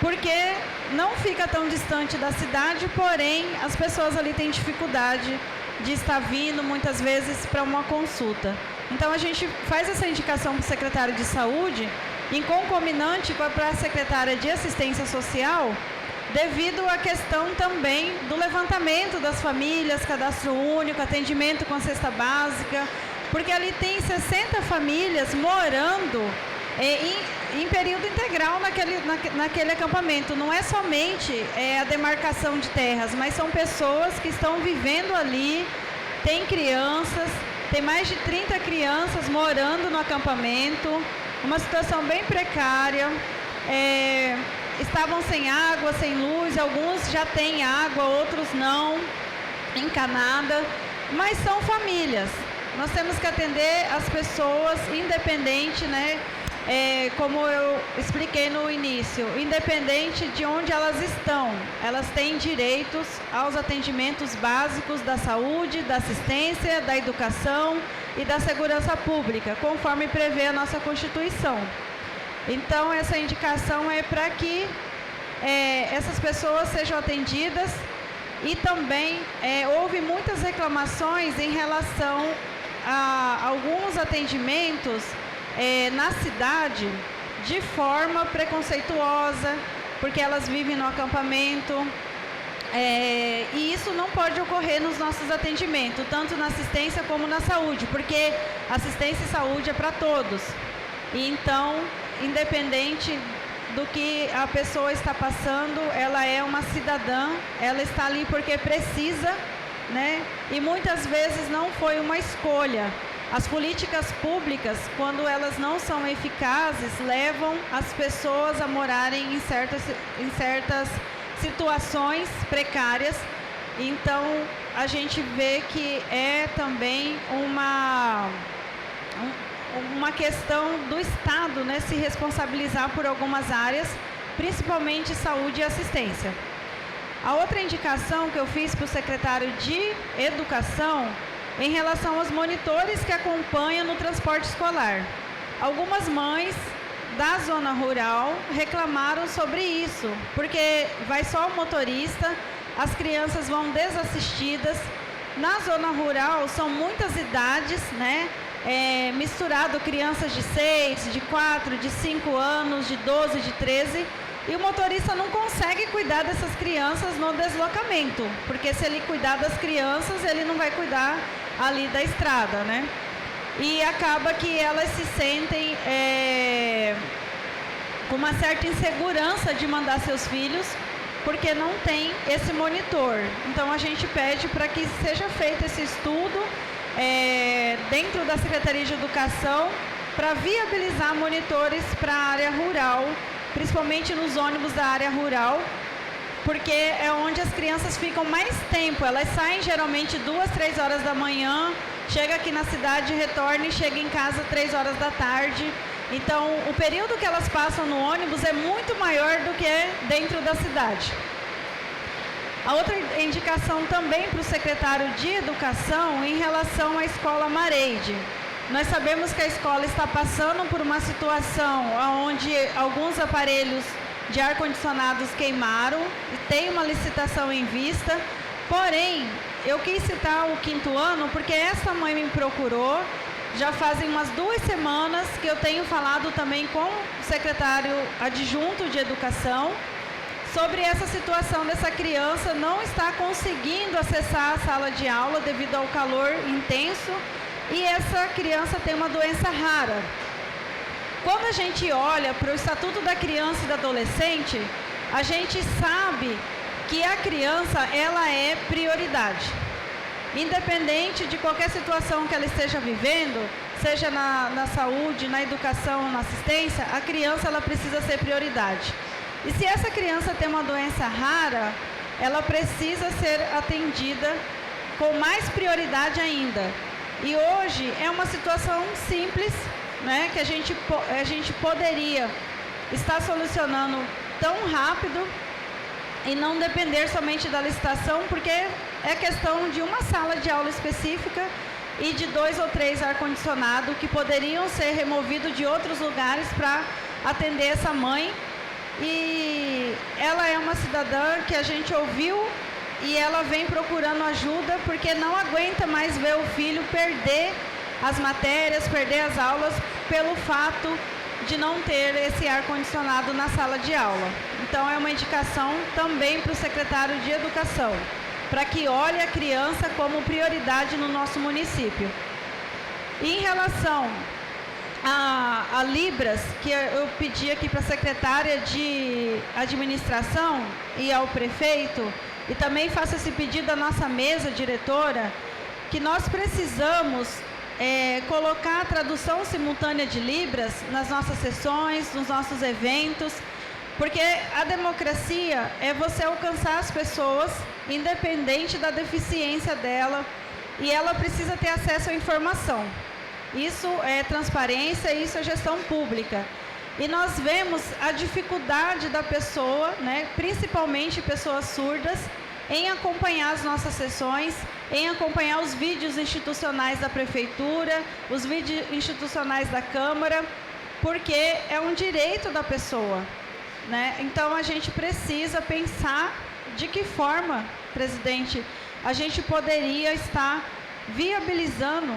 porque não fica tão distante da cidade, porém as pessoas ali têm dificuldade de estar vindo muitas vezes para uma consulta. Então a gente faz essa indicação para o secretário de saúde, em concomitante para a secretária de assistência social, devido à questão também do levantamento das famílias, cadastro único, atendimento com a cesta básica, porque ali tem 60 famílias morando em período integral naquele acampamento. Não é somente a demarcação de terras, mas são pessoas que estão vivendo ali, tem crianças, tem mais de 30 crianças morando no acampamento, uma situação bem precária, estavam sem água, sem luz, alguns já têm água, outros não, encanada, mas são famílias. Nós temos que atender as pessoas, independente, né? Como eu expliquei no início, independente de onde elas estão, elas têm direitos aos atendimentos básicos da saúde, da assistência, da educação e da segurança pública, conforme prevê a nossa Constituição. Então, essa indicação é para que essas pessoas sejam atendidas e também houve muitas reclamações em relação a alguns atendimentos na cidade de forma preconceituosa, porque elas vivem no acampamento, e isso não pode ocorrer nos nossos atendimentos, tanto na assistência como na saúde, porque assistência e saúde é para todos. E então, independente do que a pessoa está passando, ela é uma cidadã, ela está ali porque precisa, né? E muitas vezes não foi uma escolha. As políticas públicas, quando elas não são eficazes, levam as pessoas a morarem em certas situações precárias. Então, a gente vê que é também uma questão do Estado, né, se responsabilizar por algumas áreas, principalmente saúde e assistência. A outra indicação que eu fiz para o secretário de Educação em relação aos monitores que acompanham no transporte escolar. Algumas mães da zona rural reclamaram sobre isso, porque vai só o motorista, as crianças vão desassistidas. Na zona rural são muitas idades, né? Misturado crianças de 6, de 4, de 5 anos, de 12, de 13, e o motorista não consegue cuidar dessas crianças no deslocamento, porque se ele cuidar das crianças, ele não vai cuidar ali da estrada, né? E acaba que elas se sentem com uma certa insegurança de mandar seus filhos, porque não tem esse monitor. Então, a gente pede para que seja feito esse estudo dentro da Secretaria de Educação para viabilizar monitores para a área rural, principalmente nos ônibus da área rural, porque é onde as crianças ficam mais tempo. Elas saem geralmente 2, 3 horas da manhã, chega aqui na cidade, retorna e chega em casa 3 horas da tarde. Então, o período que elas passam no ônibus é muito maior do que dentro da cidade. A outra indicação também para o secretário de Educação em relação à escola Mareide. Nós sabemos que a escola está passando por uma situação onde alguns aparelhos de ar-condicionados queimaram e tem uma licitação em vista. Porém, eu quis citar o 5º ano porque essa mãe me procurou. Já fazem umas 2 semanas que eu tenho falado também com o secretário adjunto de Educação sobre essa situação dessa criança não estar conseguindo acessar a sala de aula devido ao calor intenso, e essa criança tem uma doença rara. Quando a gente olha para o Estatuto da Criança e do Adolescente, a gente sabe que a criança ela é prioridade. Independente de qualquer situação que ela esteja vivendo, seja na saúde, na educação, na assistência, a criança ela precisa ser prioridade. E se essa criança tem uma doença rara, ela precisa ser atendida com mais prioridade ainda. E hoje é uma situação simples, né, que a gente poderia estar solucionando tão rápido e não depender somente da licitação, porque é questão de uma sala de aula específica e de 2 ou 3 ar-condicionado que poderiam ser removidos de outros lugares para atender essa mãe. E ela é uma cidadã que a gente ouviu e ela vem procurando ajuda porque não aguenta mais ver o filho perder as matérias, perder as aulas pelo fato de não ter esse ar-condicionado na sala de aula. Então, é uma indicação também para o secretário de Educação, para que olhe a criança como prioridade no nosso município. E em relação a Libras, que eu pedi aqui para a secretária de Administração e ao prefeito, e também faço esse pedido à nossa mesa diretora, que nós precisamos colocar a tradução simultânea de Libras nas nossas sessões, nos nossos eventos, porque a democracia é você alcançar as pessoas, independente da deficiência dela, e ela precisa ter acesso à informação. Isso é transparência, isso é gestão pública. E nós vemos a dificuldade da pessoa, né, principalmente pessoas surdas, em acompanhar as nossas sessões, em acompanhar os vídeos institucionais da Prefeitura, os vídeos institucionais da Câmara, porque é um direito da pessoa, né? Então, a gente precisa pensar de que forma, presidente, a gente poderia estar viabilizando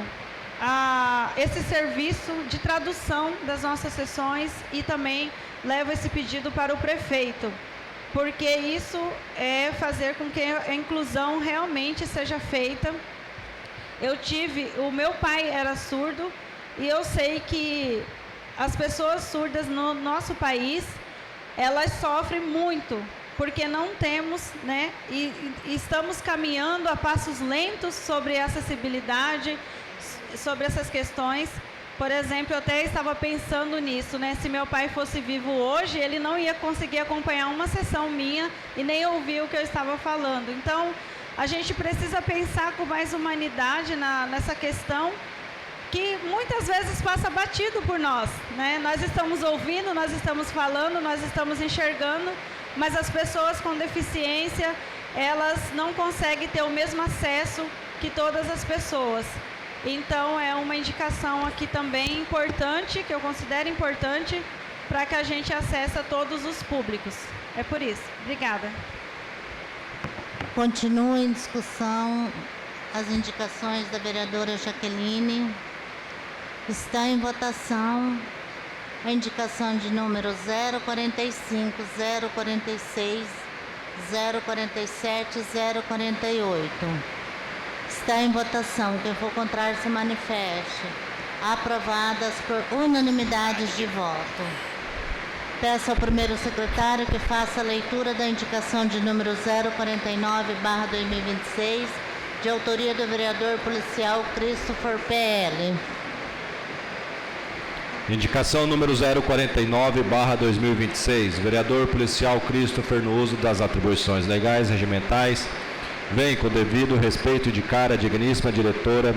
esse serviço de tradução das nossas sessões, e também levo esse pedido para o prefeito, porque isso é fazer com que a inclusão realmente seja feita. O meu pai era surdo, e eu sei que as pessoas surdas no nosso país, elas sofrem muito, porque não temos, né, e estamos caminhando a passos lentos sobre a acessibilidade, sobre essas questões. Por exemplo, eu até estava pensando nisso, né? Se meu pai fosse vivo hoje, ele não ia conseguir acompanhar uma sessão minha e nem ouvir o que eu estava falando. Então, a gente precisa pensar com mais humanidade nessa questão, que muitas vezes passa batido por nós, né? Nós estamos ouvindo, nós estamos falando, nós estamos enxergando, mas as pessoas com deficiência, elas não conseguem ter o mesmo acesso que todas as pessoas. Então, é uma indicação aqui também importante, que eu considero importante, para que a gente acesse a todos os públicos. É por isso. Obrigada. Continua em discussão as indicações da vereadora Jaqueline. Está em votação a indicação de número 045, 046, 047 e 048. Está em votação. Quem for contrário se manifeste. Aprovadas por unanimidade de voto. Peço ao primeiro secretário que faça a leitura da indicação de número 049/2026, de autoria do vereador policial Christopher PL. Indicação número 049/2026, vereador policial Christopher, no uso das atribuições legais e regimentais, vem com devido respeito indicar a digníssima diretora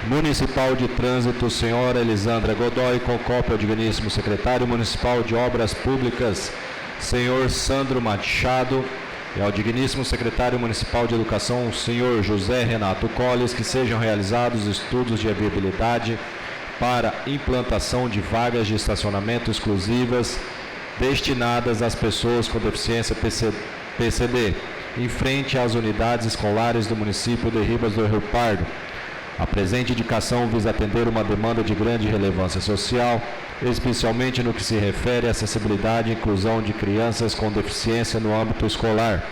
municipal de trânsito, senhora Elisandra Godoy, com cópia ao digníssimo secretário municipal de obras públicas, senhor Sandro Machado, e ao digníssimo secretário municipal de educação, o senhor José Renato Colles, que sejam realizados estudos de viabilidade para implantação de vagas de estacionamento exclusivas destinadas às pessoas com deficiência PCD, em frente às unidades escolares do município de Ribas do Rio Pardo. A presente indicação visa atender uma demanda de grande relevância social, especialmente no que se refere à acessibilidade e inclusão de crianças com deficiência no âmbito escolar.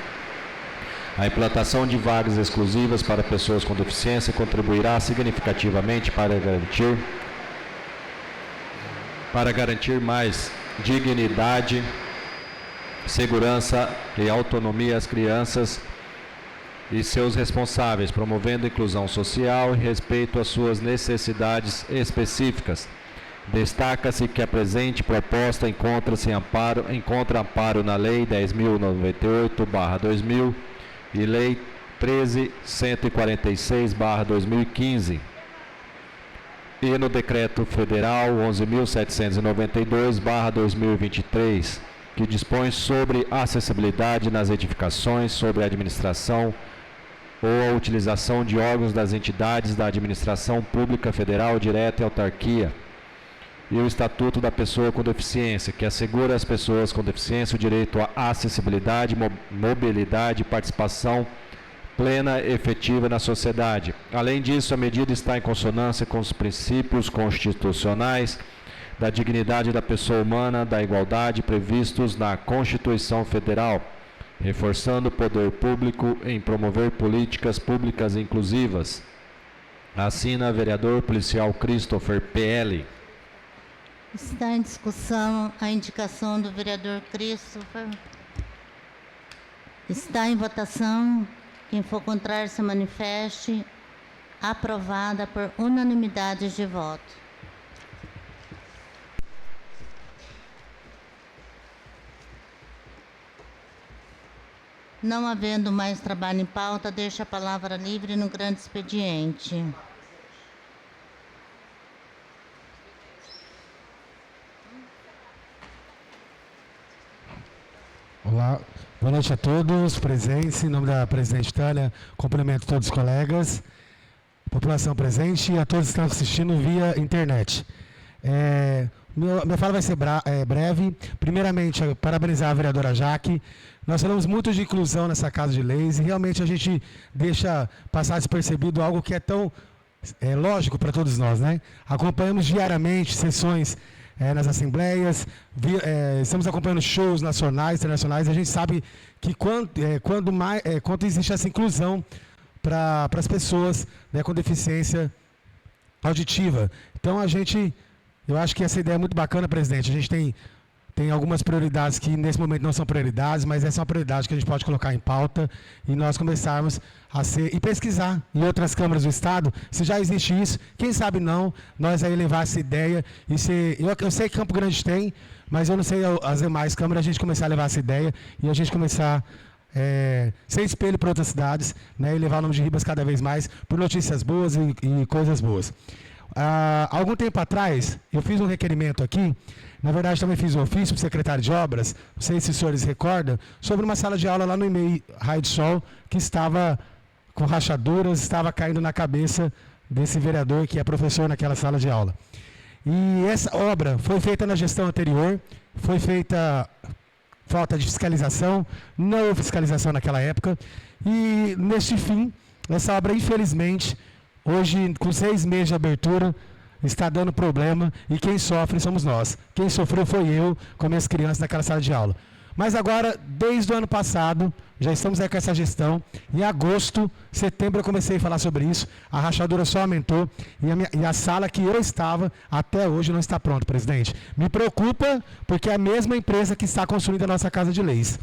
A implantação de vagas exclusivas para pessoas com deficiência contribuirá significativamente para garantir mais dignidade, segurança e autonomia às crianças e seus responsáveis, promovendo inclusão social e respeito às suas necessidades específicas. Destaca-se que a presente proposta encontra amparo na Lei 10.098/2000 e Lei 13.146/2015 e no Decreto Federal 11.792/2023, que dispõe sobre acessibilidade nas edificações, sobre a administração ou a utilização de órgãos das entidades da administração pública federal direta e autarquia, e o Estatuto da Pessoa com Deficiência, que assegura às pessoas com deficiência o direito à acessibilidade, mobilidade e participação plena e efetiva na sociedade. Além disso, a medida está em consonância com os princípios constitucionais da dignidade da pessoa humana, da igualdade previstos na Constituição Federal, reforçando o poder público em promover políticas públicas inclusivas. Assina vereador policial Christopher PL. Está em discussão a indicação do vereador Christopher. Está em votação. Quem for contrário se manifeste. Aprovada por unanimidade de voto. Não havendo mais trabalho em pauta, deixo a palavra livre no grande expediente. Olá, boa noite a todos presentes. Em nome da presidente Tânia, cumprimento todos os colegas, população presente e a todos que estão assistindo via internet. Minha fala vai ser breve. Primeiramente, parabenizar a vereadora Jaque. Nós falamos muito de inclusão nessa Casa de Leis e realmente a gente deixa passar despercebido algo que é tão lógico para todos nós, né? Acompanhamos diariamente sessões nas assembleias, estamos acompanhando shows nacionais, internacionais, e a gente sabe que quanto existe essa inclusão para as pessoas, né, com deficiência auditiva. Então, eu acho que essa ideia é muito bacana, presidente. A gente tem algumas prioridades que nesse momento não são prioridades, mas essa é uma prioridade que a gente pode colocar em pauta e nós começarmos a pesquisar em outras câmaras do Estado, se já existe isso, quem sabe não, nós aí levar essa ideia e eu sei que Campo Grande tem, mas eu não sei as demais câmaras, a gente começar a levar essa ideia e a gente começar ser espelho para outras cidades, né, e levar o nome de Ribas cada vez mais por notícias boas e coisas boas. Algum tempo atrás, eu fiz um requerimento aqui, na verdade também fiz um ofício para o secretário de obras, não sei se os senhores recordam, sobre uma sala de aula lá no IMEI Raio de Sol, que estava com rachaduras, estava caindo na cabeça desse vereador que é professor naquela sala de aula. E essa obra foi feita na gestão anterior, foi feita falta de fiscalização, não houve fiscalização naquela época, e neste fim, essa obra, infelizmente, hoje, com 6 meses de abertura, está dando problema, e quem sofre somos nós. Quem sofreu foi eu, com as minhas crianças naquela sala de aula. Mas agora, desde o ano passado, já estamos aí com essa gestão. Em agosto, setembro eu comecei a falar sobre isso. A rachadura só aumentou e a sala que eu estava até hoje não está pronta, presidente. Me preocupa porque é a mesma empresa que está construindo a nossa Casa de Leis.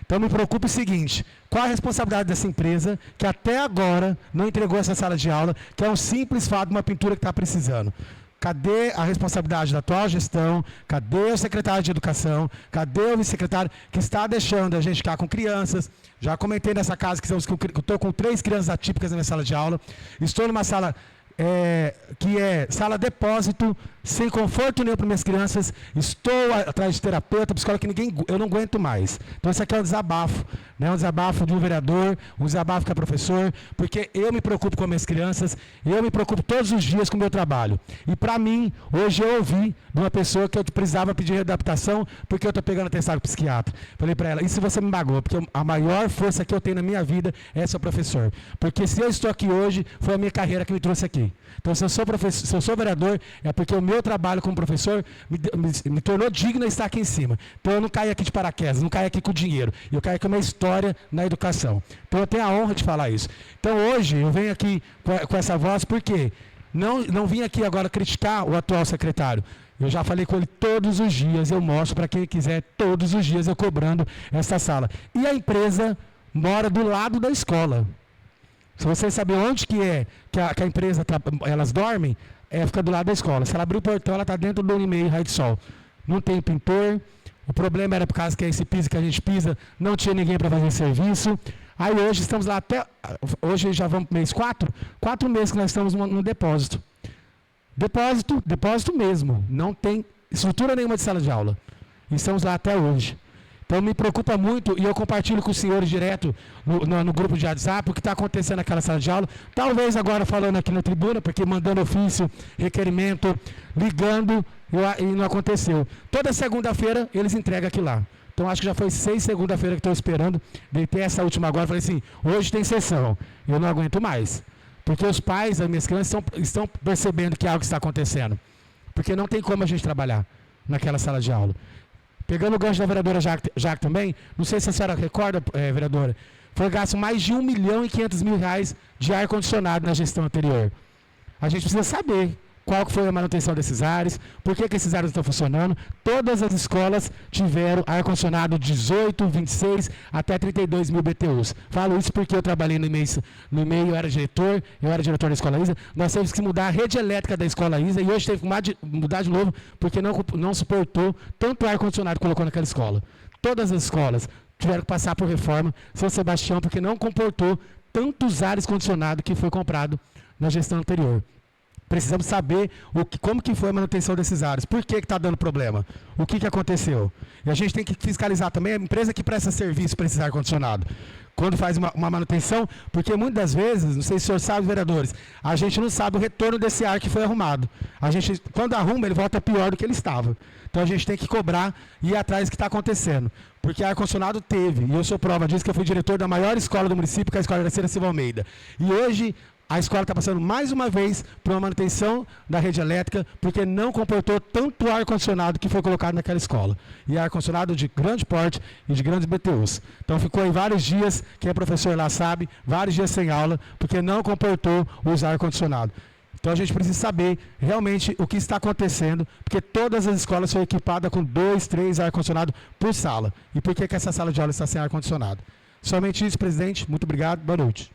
Então me preocupa o seguinte, qual a responsabilidade dessa empresa que até agora não entregou essa sala de aula, que é um simples fato de uma pintura que está precisando? Cadê a responsabilidade da atual gestão? Cadê o secretário de Educação? Cadê o vice-secretário que está deixando a gente ficar com crianças? Já comentei nessa casa que eu estou com 3 crianças atípicas na minha sala de aula. Estou numa sala que é sala depósito, sem conforto nenhum para minhas crianças. Estou atrás de terapeuta, psicólogo, que eu não aguento mais. Então isso aqui é um desabafo, né? Um desabafo de um vereador, um desabafo que é professor, porque eu me preocupo com as minhas crianças, eu me preocupo todos os dias com o meu trabalho. E para mim, hoje eu ouvi de uma pessoa que eu precisava pedir readaptação porque eu estou pegando atestado psiquiatra. Falei para ela, e se você me magoou? Porque a maior força que eu tenho na minha vida é ser professor. Porque se eu estou aqui hoje, foi a minha carreira que me trouxe aqui. Então, se eu sou vereador, é porque o meu trabalho como professor me tornou digno de estar aqui em cima. Então, eu não caí aqui de paraquedas, não caí aqui com dinheiro. Eu caí com a minha história na educação. Então, eu tenho a honra de falar isso. Então, hoje, eu venho aqui com essa voz, porque não vim aqui agora criticar o atual secretário. Eu já falei com ele todos os dias, eu mostro para quem quiser, todos os dias eu cobrando essa sala. E a empresa mora do lado da escola. Se vocês sabem onde que a empresa, elas dormem, fica do lado da escola. Se ela abrir o portão, ela está dentro do 1,5 raio de sol. Não tem pintor. O problema era por causa que esse piso que a gente pisa, não tinha ninguém para fazer serviço. Aí hoje estamos lá hoje já vamos para o mês 4 meses que nós estamos no depósito. Depósito mesmo. Não tem estrutura nenhuma de sala de aula. E estamos lá até hoje. Então me preocupa muito, e eu compartilho com os senhores direto no grupo de WhatsApp o que está acontecendo naquela sala de aula. Talvez agora falando aqui na tribuna, porque mandando ofício, requerimento, ligando, e não aconteceu. Toda segunda-feira eles entregam aqui lá. Então acho que já foi 6 segunda-feira que estou esperando. Deitei essa última agora, falei assim, hoje tem sessão. Eu não aguento mais. Porque os pais das minhas crianças estão percebendo que algo está acontecendo. Porque não tem como a gente trabalhar naquela sala de aula. Pegando o gancho da vereadora Jaque também, não sei se a senhora recorda, vereadora, foi gasto mais de R$1.500.000 de ar-condicionado na gestão anterior. A gente precisa saber qual foi a manutenção desses ares, por que esses ares não estão funcionando. Todas as escolas tiveram ar-condicionado 18, 26 até 32 mil BTUs. Falo isso porque eu trabalhei no e-mail, eu era diretor da Escola Isa. Nós tivemos que mudar a rede elétrica da Escola Isa e hoje teve que mudar de novo porque não suportou tanto ar-condicionado que colocou naquela escola. Todas as escolas tiveram que passar por reforma, São Sebastião, porque não comportou tantos ares condicionados que foi comprado na gestão anterior. Precisamos saber como que foi a manutenção desses ares. Por que está dando problema? O que aconteceu? E a gente tem que fiscalizar também a empresa que presta serviço para esse ar-condicionado. Quando faz uma manutenção, porque muitas das vezes, não sei se o senhor sabe, vereadores, a gente não sabe o retorno desse ar que foi arrumado. Quando arruma, ele volta pior do que ele estava. Então a gente tem que cobrar e ir atrás do que está acontecendo. Porque ar-condicionado teve, e eu sou prova disso, que eu fui diretor da maior escola do município, que é a Escola Graciela Silva Almeida. E hoje a escola está passando mais uma vez por uma manutenção da rede elétrica, porque não comportou tanto ar-condicionado que foi colocado naquela escola. E ar-condicionado de grande porte e de grandes BTUs. Então ficou aí vários dias, quem é professor lá sabe, vários dias sem aula, porque não comportou o ar-condicionado. Então a gente precisa saber realmente o que está acontecendo, porque todas as escolas são equipadas com 2, 3 ar-condicionado por sala. E por que essa sala de aula está sem ar-condicionado? Somente isso, presidente. Muito obrigado. Boa noite.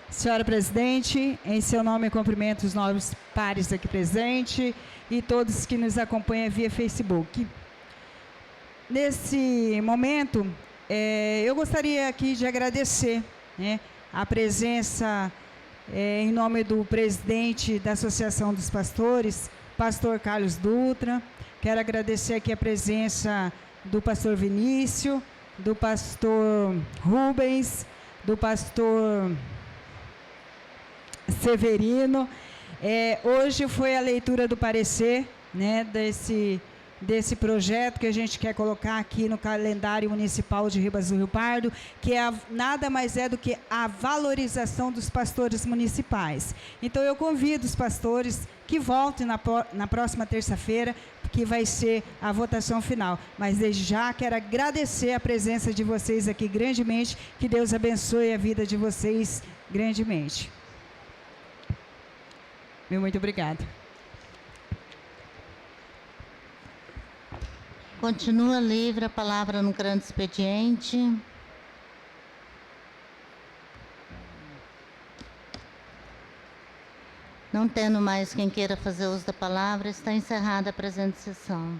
Senhora presidente, em seu nome cumprimento os nobres pares aqui presentes e todos que nos acompanham via Facebook. Nesse momento, Eu gostaria aqui de agradecer, né, a presença, em nome do presidente da Associação dos Pastores, pastor Carlos Dutra. Quero agradecer aqui a presença do pastor Vinícius, do pastor Rubens, do pastor Severino. Hoje foi a leitura do parecer, né, desse projeto que a gente quer colocar aqui no calendário municipal de Ribas do Rio Pardo, que nada mais é do que a valorização dos pastores municipais. Então, eu convido os pastores que voltem na próxima terça-feira, que vai ser a votação final. Mas, desde já, quero agradecer a presença de vocês aqui grandemente, que Deus abençoe a vida de vocês grandemente. Muito obrigada. Continua livre a palavra no grande expediente. Não tendo mais quem queira fazer uso da palavra, está encerrada a presente sessão.